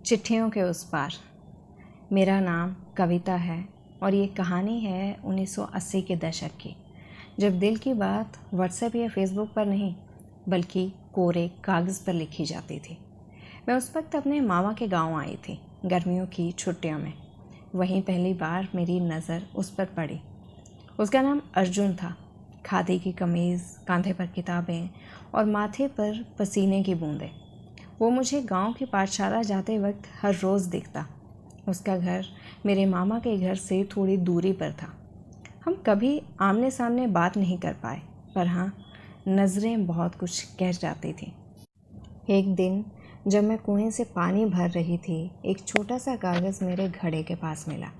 चिट्ठियों के उस पार। मेरा नाम कविता है और ये कहानी है 1980 के दशक की, जब दिल की बात व्हाट्सएप या फेसबुक पर नहीं बल्कि कोरे कागज़ पर लिखी जाती थी। मैं उस वक्त अपने मामा के गांव आई थी, गर्मियों की छुट्टियों में। वहीं पहली बार मेरी नज़र उस पर पड़ी। उसका नाम अर्जुन था। खादी की कमीज़, कंधे पर किताबें और माथे पर पसीने की बूंदें। वो मुझे गांव की पाठशाला जाते वक्त हर रोज़ दिखता। उसका घर मेरे मामा के घर से थोड़ी दूरी पर था। हम कभी आमने सामने बात नहीं कर पाए, पर हाँ, नज़रें बहुत कुछ कह जाती थीं। एक दिन जब मैं कुएं से पानी भर रही थी, एक छोटा सा कागज़ मेरे घड़े के पास मिला।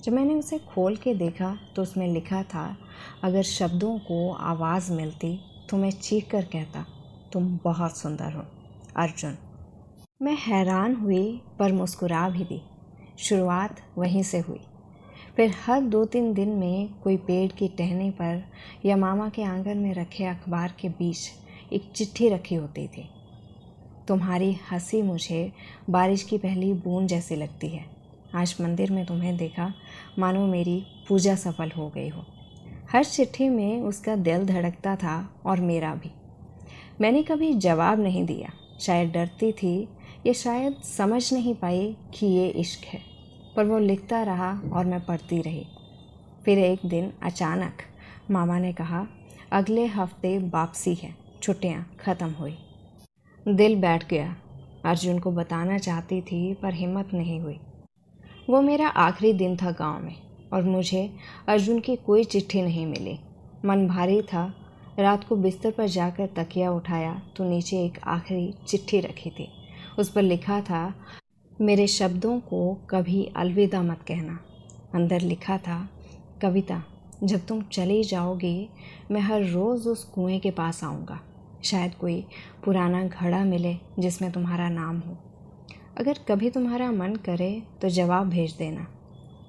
जब मैंने उसे खोल के देखा तो उसमें लिखा था, अगर शब्दों को आवाज़ मिलती तो मैं चीख कर कहता, तुम बहुत सुंदर हो अर्जुन। मैं हैरान हुई पर मुस्कुरा भी दी। शुरुआत वहीं से हुई। फिर हर 2-3 दिन में कोई पेड़ की टहनी पर या मामा के आंगन में रखे अखबार के बीच एक चिट्ठी रखी होती थी। तुम्हारी हंसी मुझे बारिश की पहली बूंद जैसी लगती है। आज मंदिर में तुम्हें देखा, मानो मेरी पूजा सफल हो गई हो। हर चिट्ठी में उसका दिल धड़कता था और मेरा भी। मैंने कभी जवाब नहीं दिया, शायद डरती थी या शायद समझ नहीं पाई कि ये इश्क है। पर वो लिखता रहा और मैं पढ़ती रही। फिर एक दिन अचानक मामा ने कहा, अगले हफ्ते वापसी है, छुट्टियां ख़त्म हुई। दिल बैठ गया। अर्जुन को बताना चाहती थी पर हिम्मत नहीं हुई। वो मेरा आखिरी दिन था गांव में और मुझे अर्जुन की कोई चिट्ठी नहीं मिली। मन भारी था। रात को बिस्तर पर जाकर तकिया उठाया तो नीचे एक आखिरी चिट्ठी रखी थी। उस पर लिखा था, मेरे शब्दों को कभी अलविदा मत कहना। अंदर लिखा था, कविता, जब तुम चली जाओगी मैं हर रोज़ उस कुएं के पास आऊँगा। शायद कोई पुराना घड़ा मिले जिसमें तुम्हारा नाम हो। अगर कभी तुम्हारा मन करे तो जवाब भेज देना।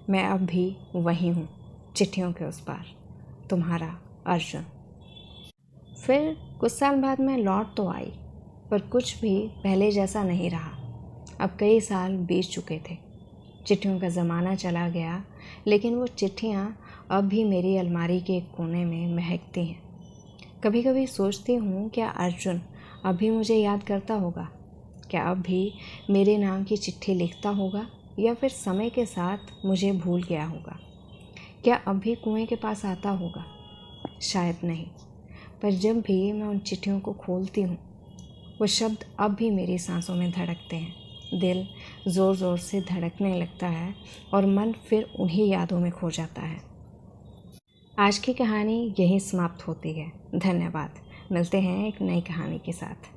मैं अब भी वहीं हूँ, चिट्ठियों के उस पार। तुम्हारा अर्जुन। फिर कुछ साल बाद मैं लौट तो आई, पर कुछ भी पहले जैसा नहीं रहा। अब कई साल बीत चुके थे। चिट्ठियों का ज़माना चला गया, लेकिन वो चिट्ठियाँ अब भी मेरी अलमारी के एक कोने में महकती हैं। कभी कभी सोचती हूँ, क्या अर्जुन अब भी मुझे याद करता होगा? क्या अब भी मेरे नाम की चिट्ठी लिखता होगा या फिर समय के साथ मुझे भूल गया होगा? क्या अब भी कुएं के पास आता होगा? शायद नहीं, पर जब भी मैं उन चिट्ठियों को खोलती हूँ, वो शब्द अब भी मेरी सांसों में धड़कते हैं। दिल ज़ोर ज़ोर से धड़कने लगता है और मन फिर उन्हीं यादों में खो जाता है। आज की कहानी यहीं समाप्त होती है। धन्यवाद। मिलते हैं एक नई कहानी के साथ।